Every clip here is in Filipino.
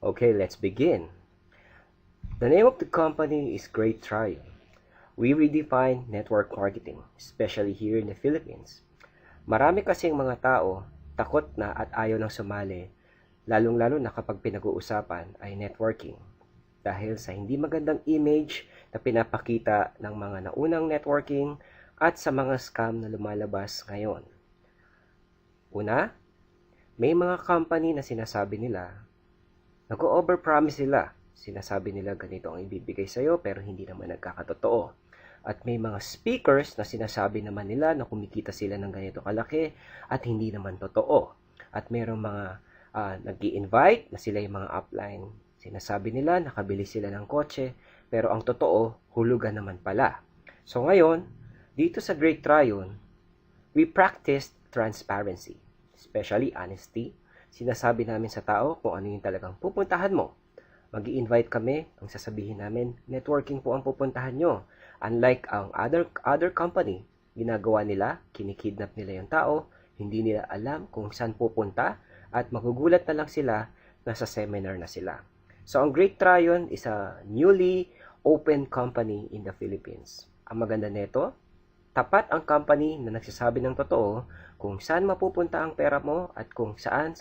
Okay, let's begin. The name of the company is Great Trial. We redefine network marketing, especially here in the Philippines. Marami kasing mga tao takot na at ayaw nang sumali, lalong-lalo na kapag pinag-uusapan ay networking. Dahil sa hindi magandang image na pinapakita ng mga naunang networking at sa mga scam na lumalabas ngayon. Una, may mga company na sinasabi nila, nag-o-overpromise sila. Sinasabi nila ganito ang ibibigay sa'yo pero hindi naman nagkakatotoo. At may mga speakers na sinasabi naman nila na kumikita sila ng ganito kalaki at hindi naman totoo. At mayroong mga nag-i-invite na sila yung mga upline. Sinasabi nila nakabili sila ng kotse pero ang totoo, hulugan naman pala. So ngayon, dito sa Great Tryon, we practiced transparency, especially honesty. Sinasabi namin sa tao kung ano yung talagang pupuntahan mo. Mag-i-invite kami, ang sasabihin namin, networking po ang pupuntahan nyo. Unlike ang other company, ginagawa nila, kinikidnap nila yung tao, hindi nila alam kung saan pupunta, at magugulat na lang sila na sa seminar na sila. So, ang Great Tryon is a newly open company in the Philippines. Ang maganda nito, tapat ang company na nagsasabi ng totoo kung saan mapupunta ang pera mo at kung saan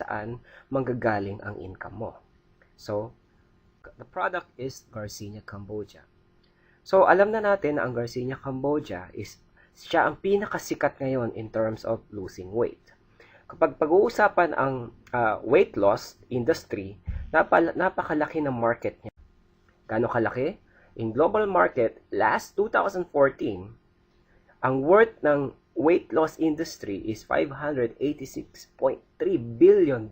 manggagaling ang income mo. So, the product is Garcinia Cambodia. So, alam na natin na ang Garcinia Cambodia is siya ang pinakasikat ngayon in terms of losing weight. Kapag pag-uusapan ang weight loss industry, napakalaki ng market niya. Gaano kalaki? In global market, last 2014, ang worth ng weight loss industry is $586.3 billion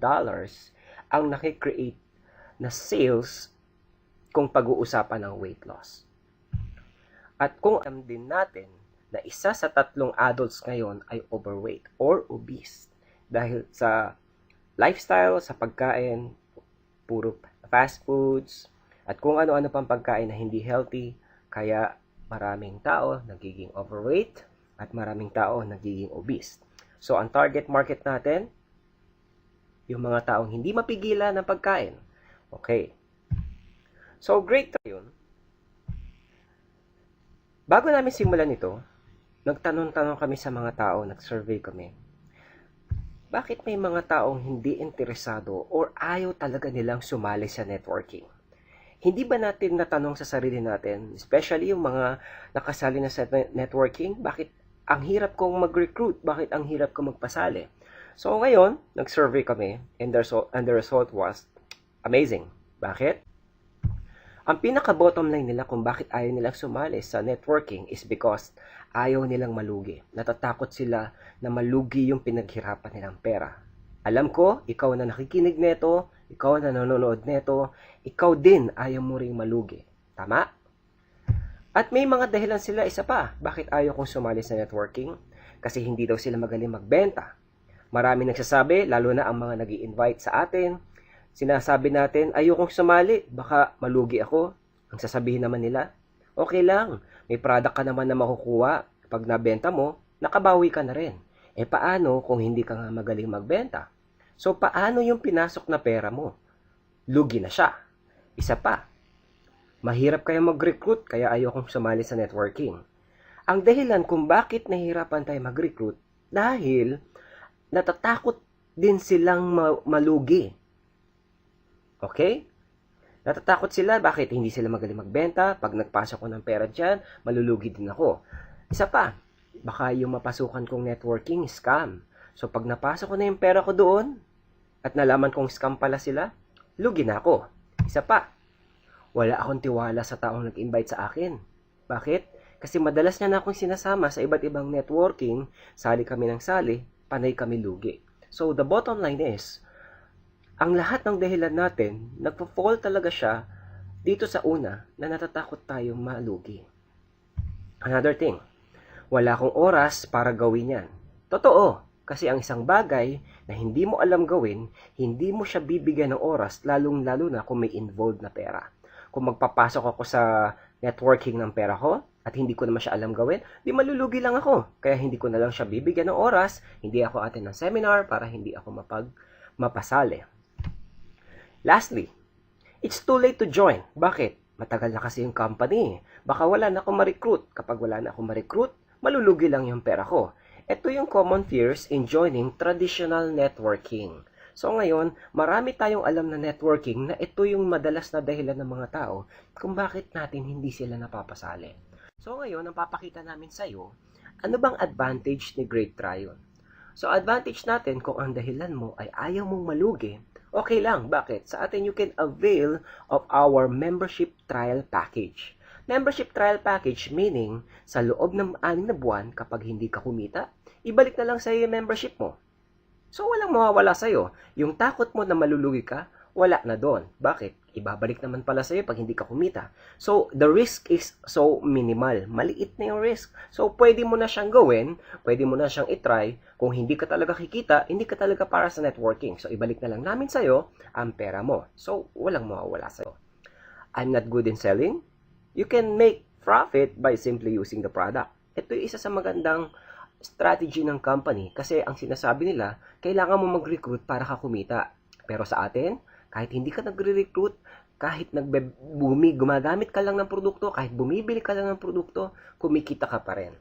ang nakikreate na sales kung pag-uusapan ng weight loss. At kung alam din natin na isa sa 3 adults ngayon ay overweight or obese dahil sa lifestyle, sa pagkain, puro fast foods, at kung ano-ano pang pagkain na hindi healthy, kaya maraming tao nagiging overweight at maraming tao nagiging obese. So, ang target market natin, yung mga taong hindi mapigilan ng pagkain. Okay. So, Great Tryon. Bago namin simulan ito, nagtanong-tanong kami sa mga tao, nag-survey kami. Bakit may mga taong hindi interesado or ayaw talaga nilang sumali sa networking? Hindi ba natin natanong sa sarili natin, especially yung mga nakasali na sa networking, bakit ang hirap kong mag-recruit? Bakit ang hirap kong magpasali? So ngayon, nag-survey kami and the result was amazing. Bakit? Ang pinaka-bottom line nila kung bakit ayaw nilang sumali sa networking is because ayaw nilang malugi. Natatakot sila na malugi yung pinaghirapan nilang pera. Alam ko, ikaw na nakikinig neto, ikaw na nanonood neto, ikaw din ayaw mo ring malugi. Tama? At may mga dahilan sila, isa pa, bakit ayaw kong sumali sa networking? Kasi hindi daw sila magaling magbenta. Marami nagsasabi, lalo na ang mga nag-i-invite sa atin, sinasabi natin, ayokong sumali, baka malugi ako. Ang sasabihin naman nila, okay lang, may product ka naman na makukuha. Pag nabenta mo, nakabawi ka na rin. E paano kung hindi ka nga magaling magbenta? So paano yung pinasok na pera mo? Lugi na siya. Isa pa, mahirap kaya mag-recruit kaya ayokong sumali sa networking. Ang dahilan kung bakit nahihirapan tayo mag-recruit, dahil natatakot din silang malugi. Okay? Natatakot sila, bakit hindi sila magaling magbenta? Pag nagpasok ko ng pera dyan, malulugi din ako. Isa pa, baka yung mapasukan kong networking, scam. So pag napasok ko na yung pera ko doon, at nalaman kong scam pala sila, lugi na ako. Isa pa, wala akong tiwala sa taong nag-invite sa akin. Bakit? Kasi madalas niya na akong sinasama sa iba't ibang networking, sali kami ng sali, panay kami lugi. So the bottom line is, ang lahat ng dahilan natin, nagpo-fall talaga siya dito sa una na natatakot tayong malugi. Another thing, wala akong oras para gawin yan. Totoo, kasi ang isang bagay na hindi mo alam gawin, hindi mo siya bibigyan ng oras, lalong-lalo na kung may involved na pera. Kung magpapasok ako sa networking ng pera ko, at hindi ko naman siya alam gawin, di malulugi lang ako. Kaya hindi ko na lang siya bibigyan ng oras, hindi ako attend ng seminar para hindi ako mapasali. Lastly, It's too late to join. Bakit? Matagal na kasi yung company. Baka wala na akong ma-recruit. Kapag wala na akong ma-recruit, malulugi lang yung pera ko. Ito yung common fears in joining traditional networking. So ngayon, marami tayong alam na networking na ito yung madalas na dahilan ng mga tao kung bakit natin hindi sila napapasali. So ngayon, ang papakita namin sa iyo, ano bang advantage ni Great Tryon? So advantage natin kung ang dahilan mo ay ayaw mong malugi, okay lang. Bakit? Sa atin, you can avail of our membership trial package. Membership trial package meaning, sa loob ng 6 na buwan, kapag hindi ka kumita, ibalik na lang sa iyo yung membership mo. So, walang mawawala sa iyo. Yung takot mo na malulugi ka, wala na doon. Bakit? Ibabalik naman pala sa iyo pag hindi ka kumita. So, the risk is so minimal. Maliit na yung risk. So, pwede mo na siyang gawin, pwede mo na siyang itry. Kung hindi ka talaga kikita, hindi ka talaga para sa networking. So, ibalik na lang namin sa iyo ang pera mo. So, walang mawawala sa iyo. I'm not good in selling. You can make profit by simply using the product. Ito yung isa sa magandang strategy ng company kasi ang sinasabi nila, kailangan mo mag-recruit para ka kumita. Pero sa atin, kahit hindi ka nagre-recruit, kahit gumagamit ka lang ng produkto, kahit bumibili ka lang ng produkto, kumikita ka pa rin.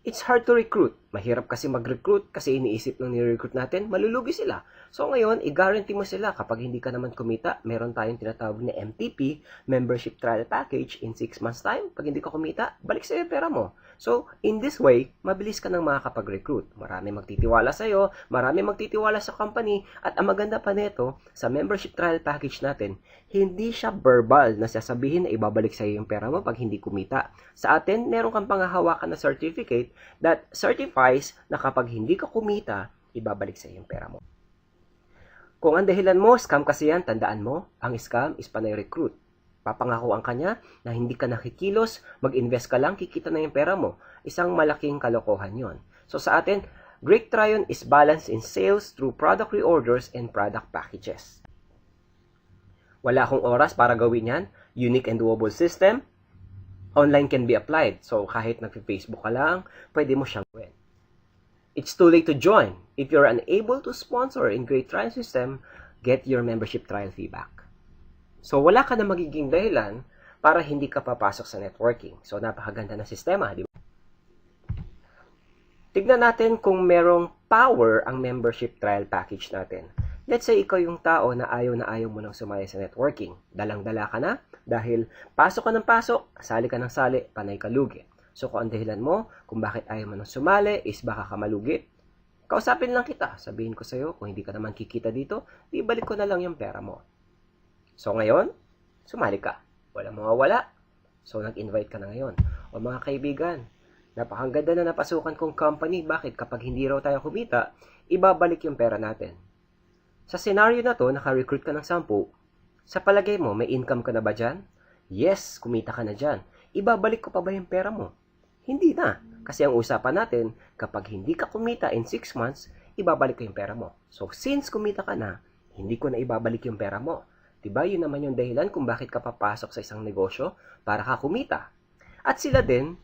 It's hard to recruit. Mahirap kasi mag-recruit kasi iniisip ng ni-recruit natin, malulugi sila. So ngayon, i-guarantee mo sila kapag hindi ka naman kumita, meron tayong tinatawag na MTP, Membership Trial Package, in 6 months time. Pag hindi ka kumita, balik sa'yo pera mo. So, in this way, mabilis ka nang makakapag-recruit. Marami magtitiwala sa'yo, marami magtitiwala sa company, at ang maganda pa nito, sa Membership Trial Package natin, hindi siya verbal na sasabihin na ibabalik sa'yo yung pera mo pag hindi kumita. Sa atin, meron kang panghahawakan na certificate that certifies na kapag hindi ka kumita, ibabalik sa yung pera mo. Kung ang dahilan mo, scam kasi yan, tandaan mo, ang scam is panay recruit. Papangakuan ka niya na hindi ka nakikilos, mag-invest ka lang, kikita na yung pera mo. Isang malaking kalokohan yon. So sa atin, Great Tryon is balanced in sales through product reorders and product packages. Wala akong oras para gawin yan. Unique and doable system. Online can be applied. So, kahit nag-Facebook ka lang, pwede mo siyang gawin. It's too late to join. If you're unable to sponsor in Great Tryon System, get your membership trial fee back. So, wala ka na magiging dahilan para hindi ka papasok sa networking. So, napakaganda na sistema, di ba? Tignan natin kung merong power ang membership trial package natin. Let's say ikaw yung tao na ayaw mo nang sumali sa networking. Dalang-dala ka na dahil pasok ka ng pasok, sali ka ng sali, panay ka lugi. So kung ang dahilan mo kung bakit ayaw mo nang sumali is baka ka malugi, kausapin lang kita. Sabihin ko sa'yo, kung hindi ka naman kikita dito, ibalik ko na lang yung pera mo. So ngayon, sumali ka. Walang mawawala. So nag-invite ka na ngayon. O mga kaibigan, napakaganda na napasukan kong company. Bakit? Kapag hindi raw tayo kumita, ibabalik yung pera natin. Sa scenario na to, naka-recruit ka ng 10. Sa palagay mo, may income ka na ba dyan? Yes, kumita ka na dyan. Ibabalik ko pa ba yung pera mo? Hindi na. Kasi ang usapan natin, kapag hindi ka kumita in 6 months, ibabalik ko yung pera mo. So, since kumita ka na, hindi ko na ibabalik yung pera mo. Diba? Yun naman yung dahilan kung bakit ka papasok sa isang negosyo para ka kumita. At sila din,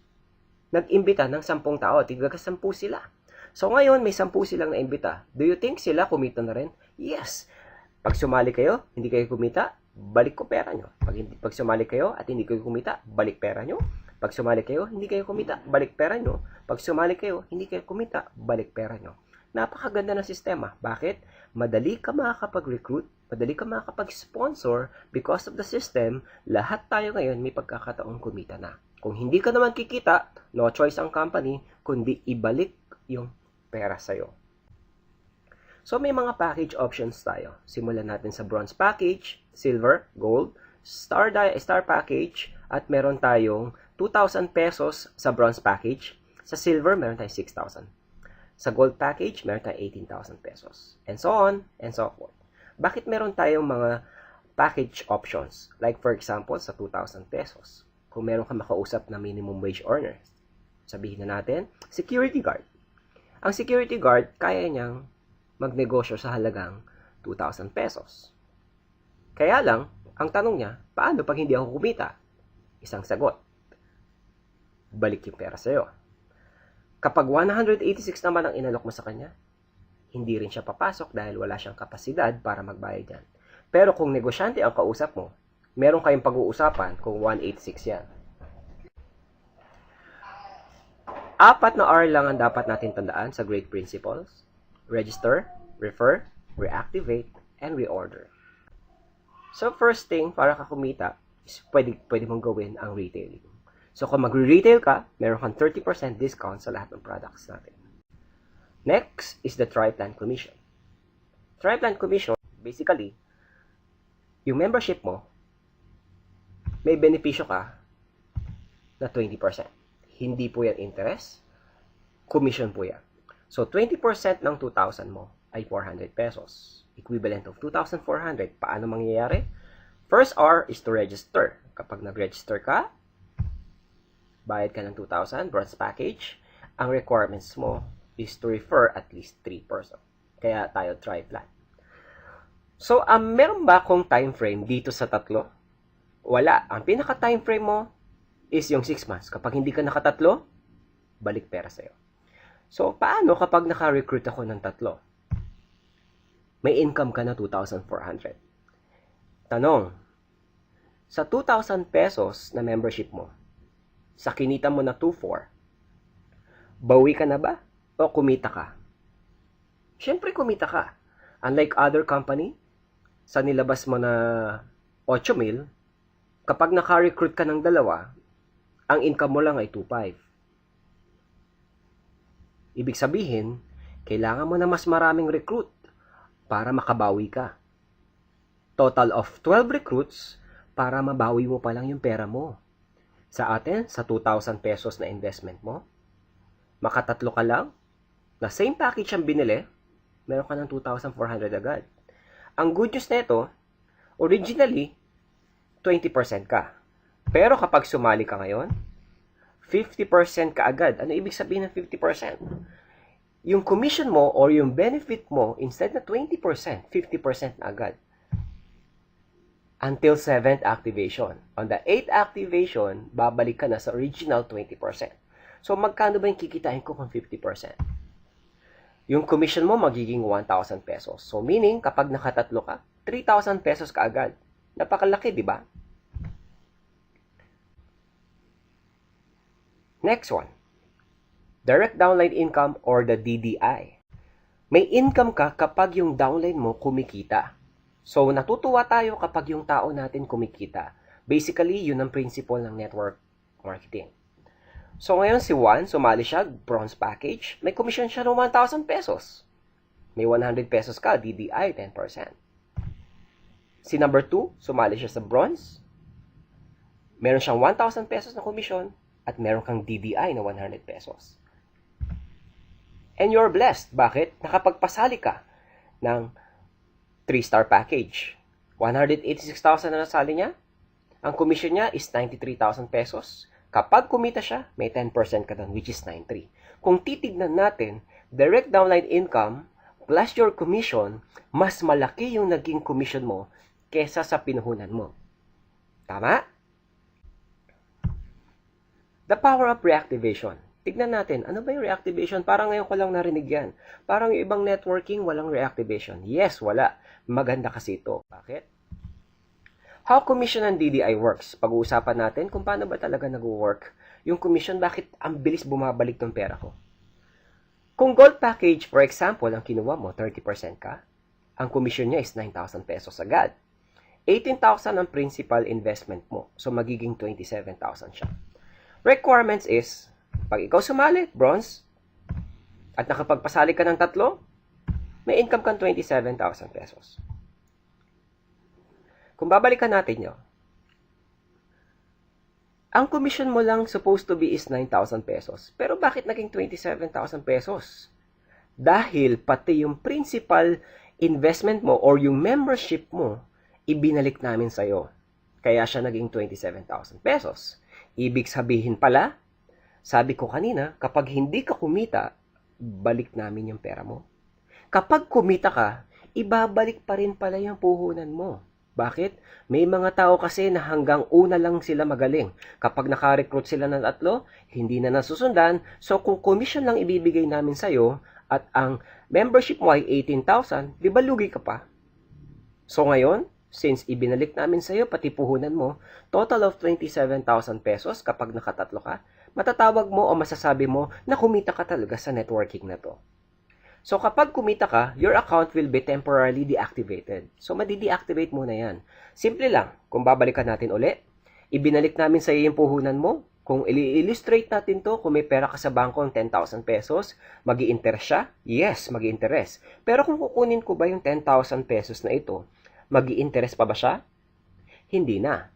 nag-imbita ng 10 tao. Tiga-10 sila. So ngayon, may 10 silang naimbita. Do you think sila kumita na rin? Yes. Pag sumali kayo, hindi kayo kumita, balik ko pera nyo. Pag sumali kayo at hindi kayo kumita, balik pera nyo. Pag sumali kayo, hindi kayo kumita, balik pera nyo. Pag sumali kayo, hindi kayo kumita, balik pera nyo. Napakaganda ng sistema. Bakit? Madali ka makakapag-recruit, madali ka makakapag-sponsor because of the system. Lahat tayo ngayon may pagkakataong kumita na. Kung hindi ka naman kikita, no choice ang company, kundi ibalik yung pera sa'yo. So may mga package options tayo. Simulan natin sa bronze package, silver, gold, star package, at meron tayong 2,000 pesos sa bronze package. Sa silver, meron tayong 6,000. Sa gold package, meron tayong 18,000 pesos. And so on, and so forth. Bakit meron tayong mga package options? Like for example, sa 2,000 pesos. Kung meron ka makausap na minimum wage earner, sabihin na natin, security guard. Ang security guard, kaya niyang magnegosyo sa halagang 2,000 pesos. Kaya lang, ang tanong niya, paano pag hindi ako kumita? Isang sagot, balik yung pera sa'yo. Kapag 186 naman ang inalok mo sa kanya, hindi rin siya papasok dahil wala siyang kapasidad para magbayad yan. Pero kung negosyante ang kausap mo, meron kayong pag-uusapan kung 186 yan. 4 na R lang ang dapat natin tandaan sa Great Principles. Register, refer, reactivate, and reorder. So first thing, para ka kumita, is pwede mong gawin ang retailing. So kung magre-retail ka, meron kang 30% discount sa lahat ng products natin. Next is the Tri-Plan Commission. Tri-Plan Commission, basically, yung membership mo, may benepisyo ka na 20%. Hindi po yan interest, commission po yan. So, 20% ng 2,000 mo ay 400 pesos. Equivalent of 2,400. Paano mangyayari? First R is to register. Kapag nag-register ka, bayad ka ng 2,000, bronze package. Ang requirements mo is to refer at least 3 persons. Kaya tayo tri-plan. So, meron ba akong time frame dito sa tatlo? Wala. Ang pinaka-time frame mo is yung 6 months. Kapag hindi ka nakatatlo, balik pera sa'yo. So, paano kapag naka-recruit ako ng 3? May income ka na 2,400. Tanong, sa 2,000 pesos na membership mo, sa kinita mo na 2,400, bawi ka na ba? O kumita ka? Siyempre kumita ka. Unlike other company, sa nilabas mo na 8,000, kapag naka-recruit ka ng 2, ang income mo lang ay 2,500. Ibig sabihin, kailangan mo na mas maraming recruit para makabawi ka. Total of 12 recruits para mabawi mo pa lang yung pera mo. Sa atin, sa 2,000 pesos na investment mo, makatatlo ka lang, na same package ang binili, meron ka ng 2,400 agad. Ang good news nito, originally, 20% ka. Pero kapag sumali ka ngayon, 50% ka agad. Ano ibig sabihin ng 50%? Yung commission mo or yung benefit mo, instead na 20%, 50% na agad. Until 7th activation. On the 8th activation, babalik ka na sa original 20%. So, magkano ba yung kikitain ko kung 50%? Yung commission mo magiging 1,000 pesos. So, meaning, kapag nakatatlo ka, 3,000 pesos ka agad. Napakalaki, di ba? Next one. Direct Downline Income or the DDI. May income ka kapag yung downline mo kumikita. So, natutuwa tayo kapag yung tao natin kumikita. Basically, yun ang principle ng network marketing. So, ngayon si Juan, sumali siya, bronze package. May commission siya ng 1,000 pesos. May 100 pesos ka, DDI, 10%. Si number 2, sumali siya sa bronze. Meron siyang 1,000 pesos na commission at meron kang DDI na 100 pesos. And you're blessed. Bakit? Nakapagpasali ka ng 3-star package. 186,000 na nasali niya. Ang commission niya is 93,000 pesos. Kapag kumita siya, may 10% ka doon, which is 93. Kung titignan natin, direct downline income plus your commission, mas malaki yung naging commission mo kesa sa pinuhunan mo. Tama? The power of reactivation. Tignan natin, ano ba yung reactivation? Parang ngayon ko lang narinig yan. Parang yung ibang networking, walang reactivation. Yes, wala. Maganda kasi ito. Bakit? How commission and DDI works? Pag-uusapan natin kung paano ba talaga nag-work yung commission, bakit ang bilis bumabalik ng pera ko. Kung gold package, for example, ang kinuha mo, 30% ka, ang commission niya is 9,000 pesos agad. 18,000 ang principal investment mo. So, magiging 27,000 siya. Requirements is, pag ikaw sumali, bronze, at nakapagpasali ka ng 3, may income kang 27,000 pesos. Kung babalikan natin yun, ang commission mo lang supposed to be is 9,000 pesos. Pero bakit naging 27,000 pesos? Dahil pati yung principal investment mo or yung membership mo, ibinalik namin sa'yo. Kaya siya naging 27,000 pesos. Ibig sabihin pala, sabi ko kanina, kapag hindi ka kumita, balik namin yung pera mo. Kapag kumita ka, ibabalik pa rin pala yung puhunan mo. Bakit? May mga tao kasi na hanggang una lang sila magaling. Kapag naka-recruit sila ng 3, hindi na nasusundan. So, kung commission lang ibibigay namin sa'yo at ang membership mo ay 18,000, di ba lugi ka pa? So, ngayon, Since ibinalik namin sa iyo pati puhunan mo, total of 27,000 pesos kapag nakatatlo ka, matatawag mo o masasabi mo na kumita ka talaga sa networking na to. So kapag kumita ka, your account will be temporarily deactivated. So madi-deactivate muna yan. Simple lang, kung babalikan natin uli, ibinalik namin sa iyo yung puhunan mo. Kung i-illustrate natin to, kung may pera ka sa bangko ng 10,000 pesos, mag-i-interest siya? Yes, mag-i-interest. Pero kung kukunin ko ba yung 10,000 pesos na ito, mag-i-interest pa ba siya? Hindi na.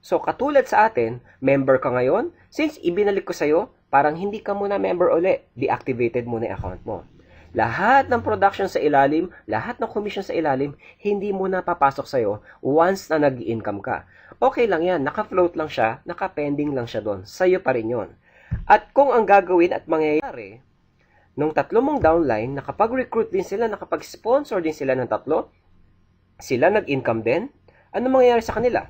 So, katulad sa atin, member ka ngayon, since ibinalik ko sa'yo, parang hindi ka muna member uli, deactivated muna yung account mo. Lahat ng production sa ilalim, lahat ng commission sa ilalim, hindi muna papasok sa'yo once na nag-income ka. Okay lang yan, naka-float lang siya, naka-pending lang siya doon. Sa'yo pa rin yun. At kung ang gagawin at mangyayari, nung tatlo mong downline, nakapag-recruit din sila, nakapag-sponsor din sila ng tatlo, sila nag-income din, ano mangyayari sa kanila?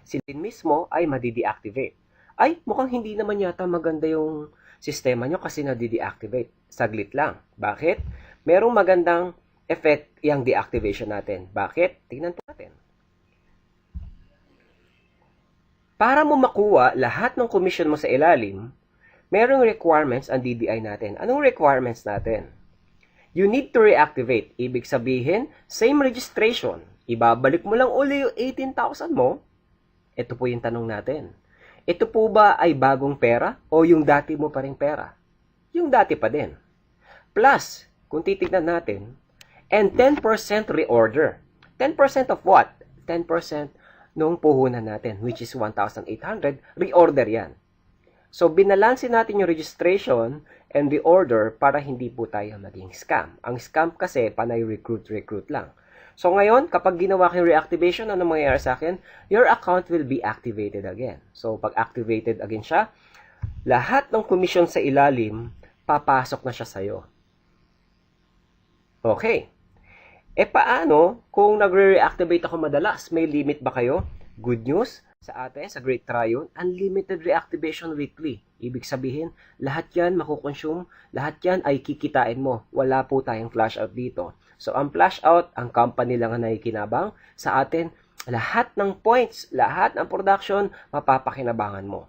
Sila din mismo ay madi-deactivate. Ay, mukhang hindi naman yata maganda yung sistema nyo kasi nadi-deactivate. Saglit lang. Bakit? Merong magandang effect yung deactivation natin. Bakit? Tingnan po natin. Para mo makuha lahat ng commission mo sa ilalim, merong requirements ang DDI natin. Anong requirements natin? You need to reactivate. Ibig sabihin, same registration. Ibabalik mo lang uli yung 18,000 mo. Ito po yung tanong natin. Ito po ba ay bagong pera o yung dati mo pa rin pera? Yung dati pa din. Plus, kung titignan natin, and 10% reorder. 10% of what? 10% nung puhunan natin, which is 1,800, reorder yan. So, binalansin natin yung registration and reorder para hindi po tayo maging scam. Ang scam kasi, panay recruit lang. So, ngayon, kapag ginawa ko yung reactivation, ano mangyayari sa akin? Your account will be activated again. So, pag activated again siya, lahat ng commission sa ilalim, papasok na siya sa'yo. Okay. Paano kung nagre-reactivate ako madalas? May limit ba kayo? Good news, sa atin, sa Great Tryon, unlimited reactivation weekly. Ibig sabihin, lahat yan makukonsume, lahat yan ay kikitain mo. Wala po tayong flash out dito. So, ang flash out, ang company lang ang nakikinabang. Sa atin, lahat ng points, lahat ng production, mapapakinabangan mo.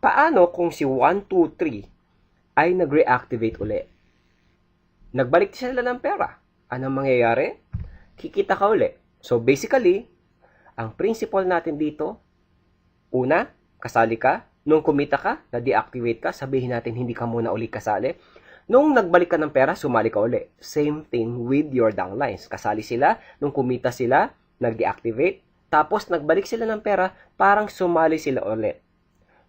Paano kung si 1, 2, 3 ay nag-reactivate uli? Nagbalik sila ng pera. Anong mangyayari? Kikita ka uli. So, basically, ang principle natin dito, una, kasali ka. Nung kumita ka, na-deactivate ka, sabihin natin hindi ka muna uli kasali. Nung nagbalik ka ng pera, sumali ka uli. Same thing with your downlines. Kasali sila, nung kumita sila, nag-deactivate, tapos nagbalik sila ng pera, parang sumali sila ulit.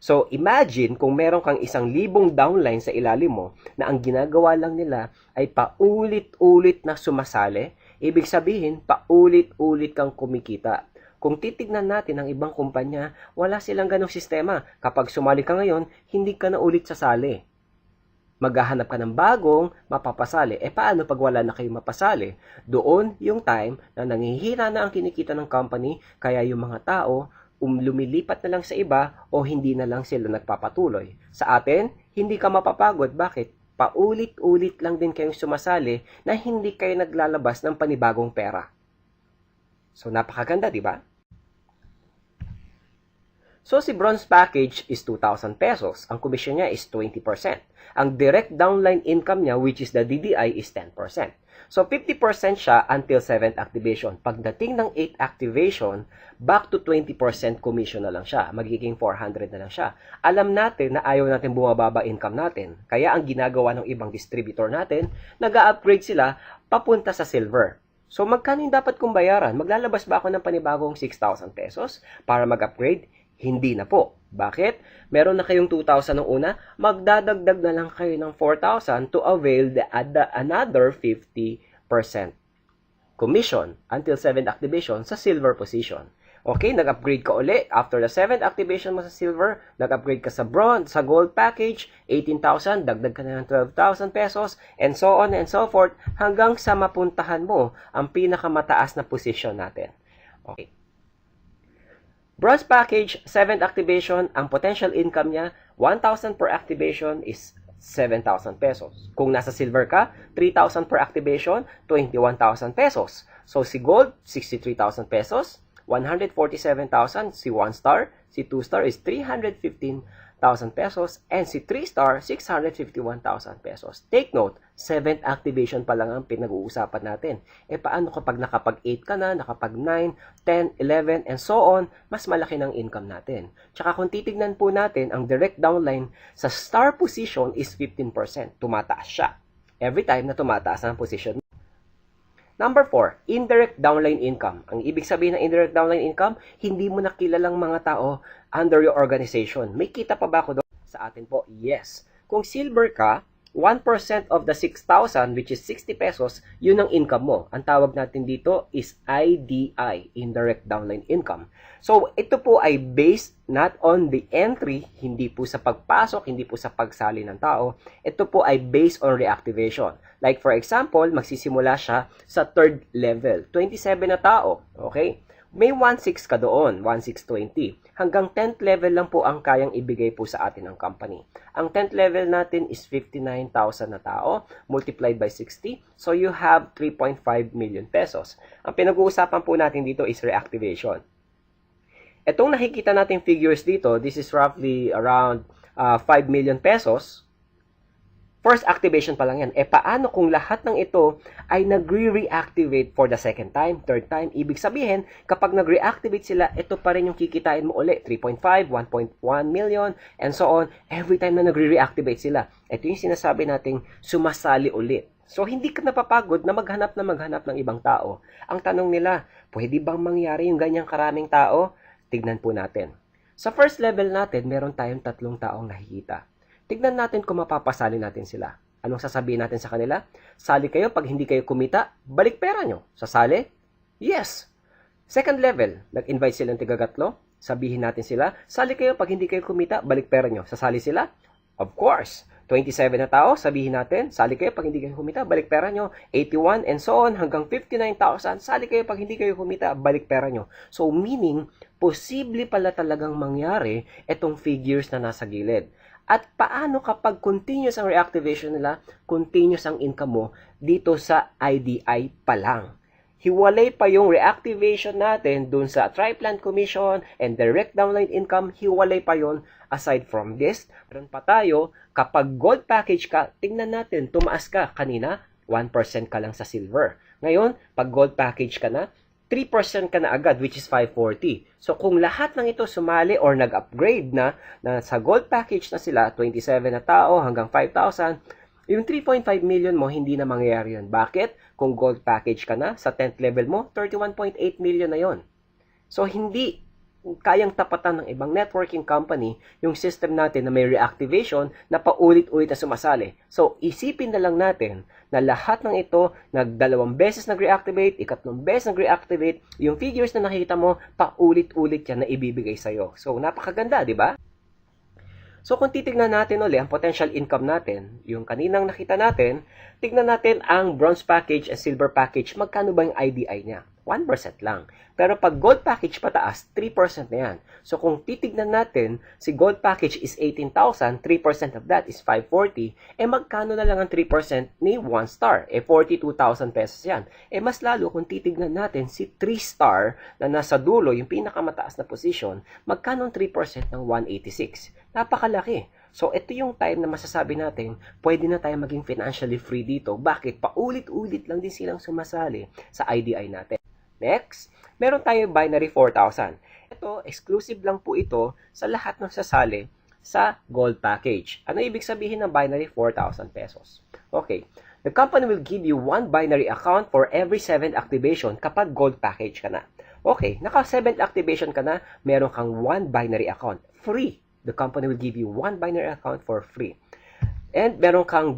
So, imagine kung meron kang 1,000 downline sa ilalim mo na ang ginagawa lang nila ay paulit-ulit na sumasali. Ibig sabihin, paulit-ulit kang kumikita. Kung titignan natin ang ibang kumpanya, wala silang ganong sistema. Kapag sumali ka ngayon, hindi ka na ulit sasali. Maghahanap ka ng bagong mapapasali. Paano pag wala na kayong mapasali? Doon yung time na nangihina na ang kinikita ng company, kaya yung mga tao lumilipat na lang sa iba o hindi na lang sila nagpapatuloy. Sa atin, hindi ka mapapagod. Bakit? Paulit-ulit lang din kayong sumasali na hindi kayo naglalabas ng panibagong pera. So, napakaganda, di ba? So, si bronze package is 2,000 pesos. Ang commission niya is 20%. Ang direct downline income niya, which is the DDI, is 10%. So, 50% siya until 7th activation. Pagdating ng 8th activation, back to 20% commission na lang siya. Magiging 400 na lang siya. Alam natin na ayaw natin bumababa income natin. Kaya ang ginagawa ng ibang distributor natin, nag-upgrade sila papunta sa silver. So, magkano yung dapat kong bayaran? Maglalabas ba ako ng panibagong 6,000 pesos para mag-upgrade? Hindi na po. Bakit? Meron na kayong 2,000 nung una, magdadagdag na lang kayo ng 4,000 to avail the another 50% commission until 7th activation sa silver position. Okay, nag-upgrade ka uli. After the 7th activation mo sa silver, nag-upgrade ka sa bronze, sa gold package, 18,000, dagdag ka na ng 12,000 pesos, and so on and so forth, hanggang sa mapuntahan mo ang pinakamataas na position natin. Okay. Bronze package, 7th activation, ang potential income niya, 1,000 per activation is 7,000 pesos. Kung nasa silver ka, 3,000 per activation, 21,000 pesos. So si gold, 63,000 pesos, 147,000 si 1 star, si 2 star is 315,000 pesos, and si 3 star, 651,000 pesos. Take note, 7th activation pa lang ang pinag-uusapan natin. E paano kapag nakapag 8 ka na, nakapag 9, 10, 11, and so on, mas malaki ng income natin. Tsaka kung titignan po natin, ang direct downline sa star position is 15%. Tumataas siya. Every time na tumataas ang position. Number 4, indirect downline income. Ang ibig sabihin ng indirect downline income, hindi mo nakilalang mga tao under your organization. May kita pa ba ako doon? Sa atin po, yes. Kung silver ka, 1% of the 6,000, which is 60 pesos, yun ang income mo. Ang tawag natin dito is IDI, indirect downline income. So, ito po ay based not on the entry, hindi po sa pagpasok, hindi po sa pagsali ng tao. Ito po ay based on reactivation. Like for example, magsisimula siya sa 3rd level. 27 na tao, okay? May 1.6 ka doon, 1.620. Hanggang 10th level lang po ang kayang ibigay po sa atin ng company. Ang 10th level natin is 59,000 na tao, multiplied by 60. So you have 3.5 million pesos. Ang pinag-uusapan po natin dito is reactivation. Itong nakikita nating figures dito, this is roughly around 5 million pesos. First activation pa lang yan. E paano kung lahat ng ito ay nagre-reactivate for the second time, third time? Ibig sabihin, kapag nag-reactivate sila, ito pa rin yung kikitain mo ulit. 3.5, 1.1 million, and so on. Every time na nagre-reactivate sila. Ito yung sinasabi nating sumasali ulit. So, hindi ka napapagod na maghanap ng ibang tao. Ang tanong nila, pwede bang mangyari yung ganyang karaming tao? Tignan po natin. Sa first level natin, meron tayong 3 taong nakikita. Tignan natin kung mapapasali natin sila. Anong sasabihin natin sa kanila? Sali kayo pag hindi kayo kumita, balik pera nyo. Sasali? Yes. Second level, nag-invite silang tigagatlo. Sabihin natin sila, sali kayo pag hindi kayo kumita, balik pera nyo. Sasali sila? Of course. 27 na tao, sabihin natin, sali kayo pag hindi kayo kumita, balik pera nyo. 81 and so on, hanggang 59,000, sali kayo pag hindi kayo kumita, balik pera nyo. So meaning, posible pala talagang mangyari itong figures na nasa gilid. At paano kapag continuous ang reactivation nila, continuous ang income mo dito sa IDI pa lang. Hiwalay pa yung reactivation natin dun sa Triplant Commission and direct downline income, hiwalay pa yon. Aside from this, meron pa tayo, kapag gold package ka, tingnan natin, tumaas ka kanina, 1% ka lang sa silver. Ngayon, pag gold package ka na, 3% ka na agad, which is 540. So, kung lahat ng ito sumali or nag-upgrade na sa gold package na sila, 27 na tao hanggang 5,000, yung 3.5 million mo, hindi na mangyayari yun. Bakit? Kung gold package ka na, sa 10th level mo, 31.8 million na yon. So, hindi kayang tapatan ng ibang networking company yung system natin na may reactivation na paulit-ulit na sumasali. So, isipin na lang natin na lahat ng ito, nagdalawang beses nag-reactivate, ikatlong beses nag-reactivate, yung figures na nakita mo, paulit-ulit yan na ibibigay sa'yo. So, napakaganda, di ba? So, kung titignan natin ulit ang potential income natin, yung kaninang nakita natin, tignan natin ang bronze package and silver package, magkano ba yung IDI niya? 1% lang. Pero pag gold package pataas, 3% na yan. So, kung titignan natin, si gold package is 18,000, 3% of that is 540, magkano na lang ang 3% ni 1 star? 42,000 pesos yan. Mas lalo kung titignan natin si 3 star na nasa dulo, yung pinakamataas na position, magkano ang 3% ng 186? Napakalaki. So, ito yung time na masasabi natin, pwede na tayo maging financially free dito. Bakit? Paulit-ulit lang din silang sumasali sa IDI natin. Next, meron tayo binary 4,000. Ito, exclusive lang po ito sa lahat ng sasali sa gold package. Ano ibig sabihin ng binary 4,000 pesos? Okay, the company will give you 1 binary account for every 7th activation kapag gold package ka na. Okay, naka 7th activation ka na, meron kang 1 binary account. Free. The company will give you 1 binary account for free. And meron kang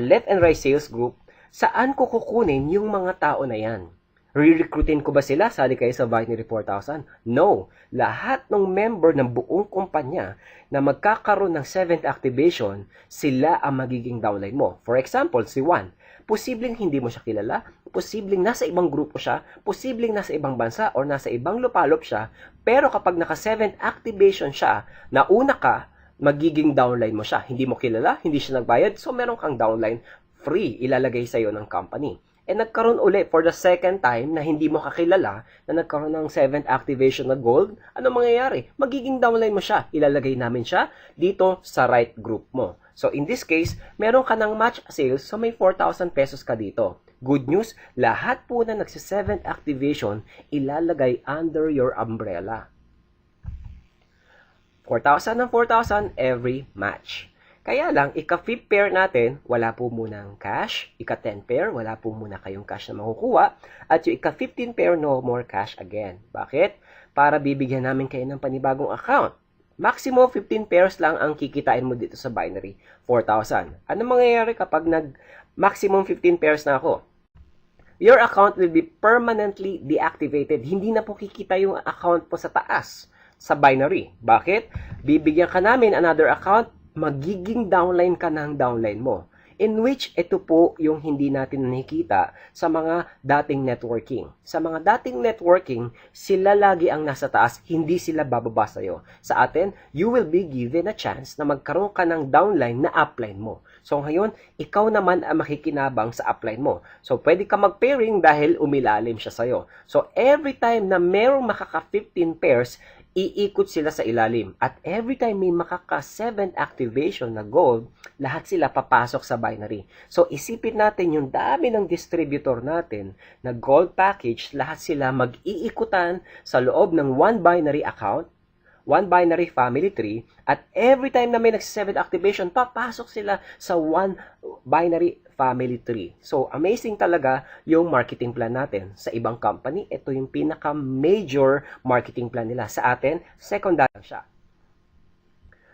left and right sales group, saan ko kukunin yung mga tao na yan? Re-recruitin ko ba sila? Sali kayo sa binary 4,000? No. Lahat ng member ng buong kumpanya na magkakaroon ng 7th activation, sila ang magiging downline mo. For example, si Juan. Posibleng hindi mo siya kilala, posibleng nasa ibang grupo siya, posibleng nasa ibang bansa or nasa ibang lupalop siya, pero kapag naka 7th activation siya, nauna ka, magiging downline mo siya. Hindi mo kilala, hindi siya nagbayad, so meron kang downline free ilalagay sa'yo ng company. And nagkaroon uli for the second time na hindi mo kakilala na nagkaroon ng 7th activation na gold, ano mangyayari? Magiging downline mo siya. Ilalagay namin siya dito sa right group mo. So in this case, meron ka ng match sales, so may 4,000 pesos ka dito. Good news, lahat po na nagsi 7th activation, ilalagay under your umbrella. 4,000 ng 4,000 every match. Kaya lang, ika-5th pair natin, wala po munang cash. Ika-10 pair, wala po muna kayong cash na makukuha. At yung ika-15 pair, no more cash again. Bakit? Para bibigyan namin kayo ng panibagong account. Maximum 15 pairs lang ang kikitain mo dito sa binary, 4,000. Ano mangyayari kapag nag-maximum 15 pairs na ako? Your account will be permanently deactivated. Hindi na po kikita yung account po sa taas, sa binary. Bakit? Bibigyan ka namin another account, magiging downline ka ng downline mo. In which, ito po yung hindi natin nakikita sa mga dating networking. Sa mga dating networking, sila lagi ang nasa taas, hindi sila bababa sa'yo. Sa atin, you will be given a chance na magkaroon ka ng downline na upline mo. So ngayon, ikaw naman ang makikinabang sa upline mo. So pwede ka mag-pairing dahil umilalim siya sa'yo. So every time na merong makaka-15 pairs, iikot sila sa ilalim. At every time may makaka-7th activation na gold, lahat sila papasok sa binary. So, isipin natin yung dami ng distributor natin na gold package, lahat sila mag-iikutan sa loob ng one binary account, one binary family tree, at every time na may nag-7th activation, papasok sila sa one binary family tree. So, amazing talaga yung marketing plan natin. Sa ibang company, ito yung pinaka-major marketing plan nila. Sa atin, secondary lang siya.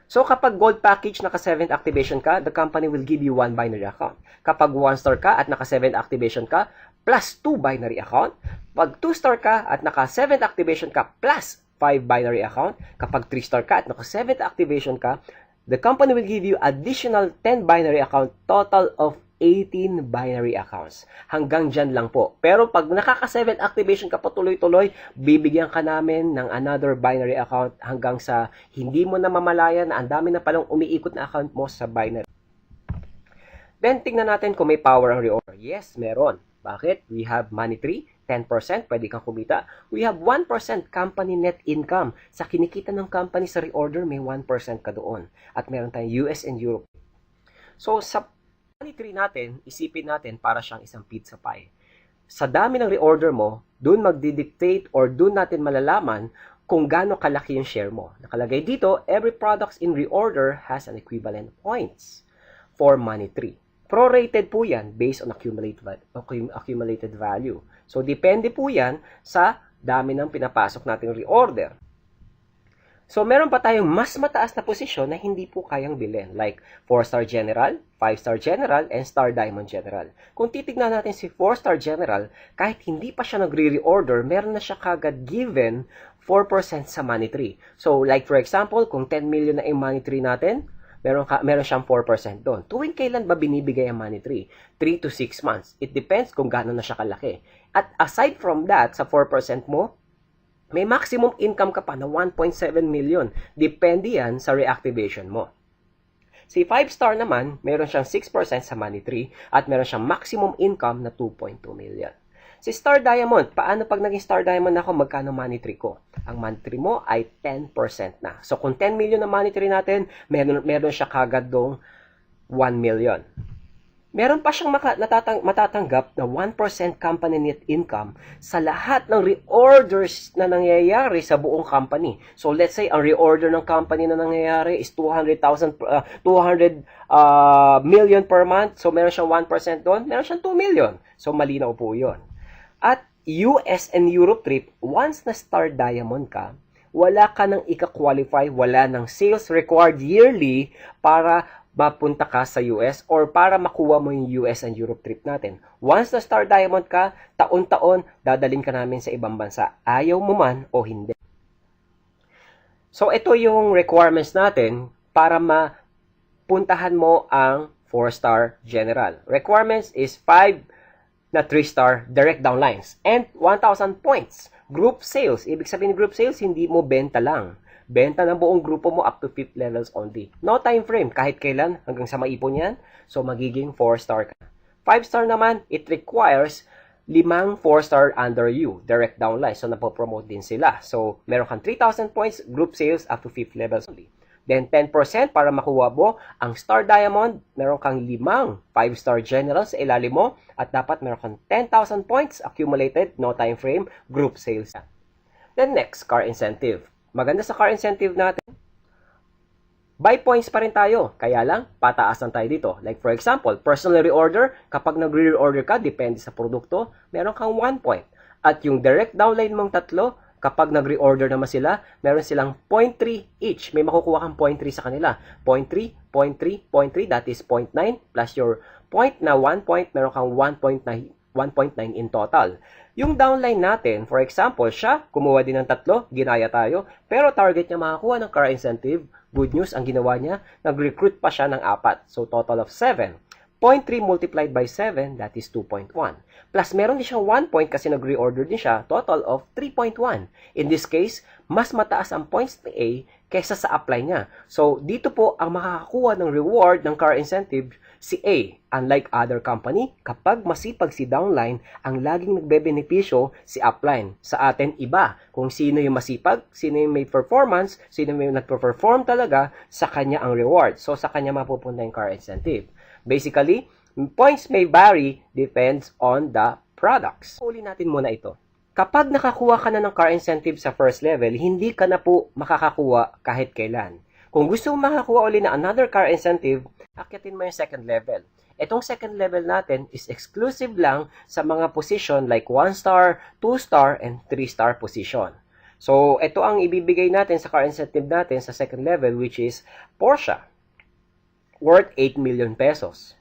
So, kapag gold package, naka-7th activation ka, the company will give you one binary account. Kapag 1-star ka at naka-7th activation ka, plus 2 binary account. Pag 2-star ka at naka-7th activation ka, plus 5 binary account. Kapag 3-star ka at naka-7th activation ka, the company will give you additional 10 binary account, total of 18 binary accounts. Hanggang dyan lang po. Pero pag nakaka-7 activation ka pa tuloy-tuloy, bibigyan ka namin ng another binary account hanggang sa hindi mo na mamalayan na ang dami na palang umiikot na account mo sa binary. Then, tingnan natin kung may power ang reorder. Yes, meron. Bakit? We have money tree, 10%, pwede kang kumita. We have 1% company net income. Sa kinikita ng company sa reorder, may 1% ka doon. At meron tayong US and Europe. So, sa money tree natin, isipin natin para siyang isang pizza pie. Sa dami ng reorder mo, dun magdidictate or dun natin malalaman kung gaano kalaki yung share mo. Nakalagay dito, every products in reorder has an equivalent points for money tree. Prorated po yan based on accumulated value. So, depende po yan sa dami ng pinapasok nating reorder. So, meron pa tayong mas mataas na posisyon na hindi po kayang bilhin. Like 4-star General, 5-star General, and Star Diamond General. Kung titignan natin si 4-star General, kahit hindi pa siya nagre-reorder, meron na siya kagad given 4% sa money tree. So, like for example, kung 10 million na yung money tree natin, meron siyang 4% doon. Tuwing kailan ba binibigay ang money tree? 3 to 6 months. It depends kung gaano na siya kalaki. At aside from that, sa 4% mo, may maximum income ka pa na 1.7 million. Depende yan sa reactivation mo. Si 5-star naman, meron siyang 6% sa money tree at meron siyang maximum income na 2.2 million. Si Star Diamond, paano pag naging Star Diamond ako, magkano money tree ko? Ang money tree mo ay 10% na. So kung 10 million na money tree natin, meron siya kagad dong 1 million. Meron pa siyang matatanggap na 1% company net income sa lahat ng reorders na nangyayari sa buong company. So let's say ang reorder ng company na nangyayari is 200 million per month. So meron siyang 1% doon, meron siyang 2 million. So malinaw po 'yon. At US and Europe trip, once na Star Diamond ka, wala ka nang ika-qualify, wala nang sales required yearly para mapunta ka sa US or para makuha mo yung US and Europe trip natin. Once na Star Diamond ka, taon-taon, dadaling ka namin sa ibang bansa. Ayaw mo man o hindi. So, ito yung requirements natin para mapuntahan mo ang 4-star General. Requirements is 5 na 3-star direct downlines and 1,000 points. Group sales. Ibig sabihin group sales, hindi mo benta lang. benta ng buong grupo mo up to 5th levels only. No time frame, kahit kailan, hanggang sa maipon yan. So, magiging 4-star ka. 5-star naman, it requires 5 4-star under you, direct downline. So, napopromote din sila. So, meron kang 3,000 points, group sales up to 5th levels only. Then, 10% para makuha mo ang Star Diamond, meron kang 5 5-star general sa ilalim mo at dapat meron kang 10,000 points accumulated, no time frame, group sales. Then, next, car incentive. Maganda sa car incentive natin, buy points pa rin tayo, kaya lang, pataasan tayo dito. Like for example, personal reorder, kapag nag-reorder ka, depende sa produkto, meron kang 1 point. At yung direct downline mong 3, kapag nag-reorder naman sila, meron silang 0.3 each. May makukuha kang 0.3 sa kanila. 0.3, 0.3, 0.3, that is 0.9, plus your point na 1 point, meron kang 1.9 in total. Yung downline natin, for example, siya, kumuha din ng 3, ginaya tayo, pero target niya makakuha ng car incentive. Good news, ang ginawa niya, nag-recruit pa siya ng 4. So, total of 7. 0.3 multiplied by 7, that is 2.1. Plus, meron din siyang 1 point kasi nag-reorder din siya, total of 3.1. In this case, mas mataas ang points ni A kaysa sa apply niya. So, dito po ang makakakuha ng reward ng car incentive si A. Unlike other company, kapag masipag si downline, ang laging nagbebenepisyo si upline. Sa atin, iba. Kung sino yung masipag, sino yung may performance, sino yung nagperform talaga, sa kanya ang reward. So, sa kanya mapupunta yung car incentive. Basically, points may vary depends on the products. Uli natin muna ito. Kapag nakakuha ka na ng car incentive sa first level, hindi ka na po makakakuha kahit kailan. Kung gusto mo makakuha uli na another car incentive, akyatin mo yung second level. Itong second level natin is exclusive lang sa mga position like 1-star, 2-star, and 3-star position. So, ito ang ibibigay natin sa car incentive natin sa second level, which is Porsche, worth 8 million pesos.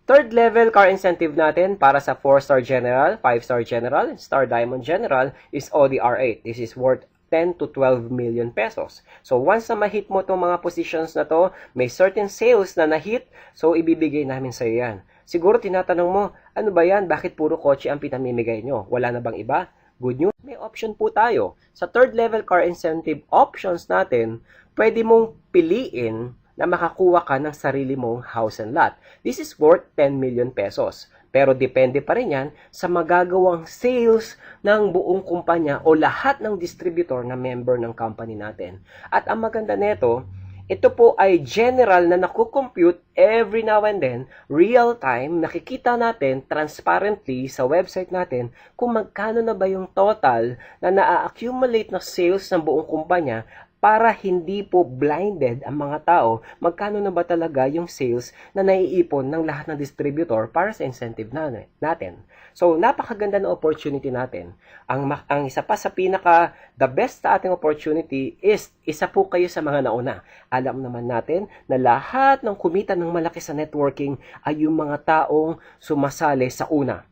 Third level car incentive natin para sa 4-star general, 5-star general, Star Diamond general is Audi R8. This is worth 10 to 12 million pesos. So, once na ma-hit mo itong mga positions na to, may certain sales na na-hit, so ibibigay namin sa iyo yan. Siguro tinatanong mo, ano ba yan? Bakit puro kotse ang pinamimigay nyo? Wala na bang iba? Good news, may option po tayo. Sa third level car incentive options natin, pwede mong piliin na makakuha ka ng sarili mong house and lot. This is worth 10 million pesos. Pero depende pa rin yan sa magagawang sales ng buong kumpanya o lahat ng distributor na member ng company natin. At ang maganda nito, ito po ay general na nakukompute every now and then, real time, nakikita natin transparently sa website natin kung magkano na ba yung total na na-accumulate na sales ng buong kumpanya para hindi po blinded ang mga tao magkano na ba talaga yung sales na naiipon ng lahat ng distributor para sa incentive natin. So, napakaganda na opportunity natin. Ang isa pa sa the best sa ating opportunity is, isa po kayo sa mga nauna. Alam naman natin na lahat ng kumita ng malaki sa networking ay yung mga taong sumasali sa una.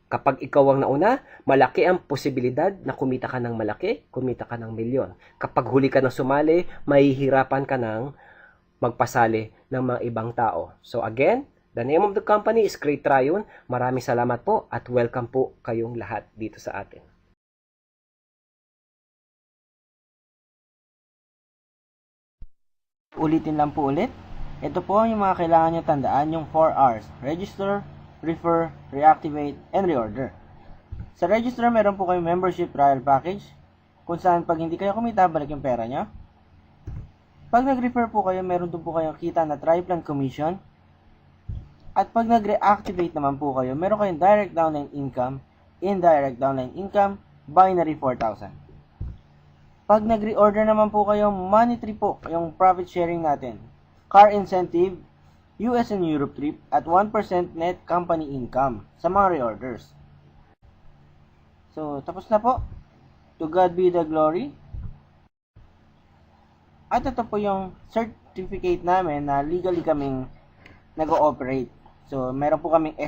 Kapag ikaw ang nauna, malaki ang posibilidad na kumita ka ng malaki, kumita ka ng milyon. Kapag huli ka ng sumali, mahihirapan ka ng magpasali ng mga ibang tao. So again, the name of the company is Great Tryon. Maraming salamat po at welcome po kayong lahat dito sa atin. Ulitin lang po ulit. Ito po yung mga kailangan nyo tandaan, yung 4 R's. Register, refer, reactivate, and reorder. Sa register, meron po kayong membership trial package, kung saan pag hindi kayo kumita, balik yung pera nyo. Pag nag-refer po kayo, meron doon po kayong kita na tri-plan commission. At pag nag-reactivate naman po kayo, meron kayong direct downline income, indirect downline income, binary 4,000. Pag nag-reorder naman po kayo, monetary po yung profit sharing natin. Car incentive, US and Europe trip at 1% net company income sa mga reorders. So, tapos na po. To God be the glory. At ito po yung certificate namin na legally kaming nag-ooperate. So, meron po kaming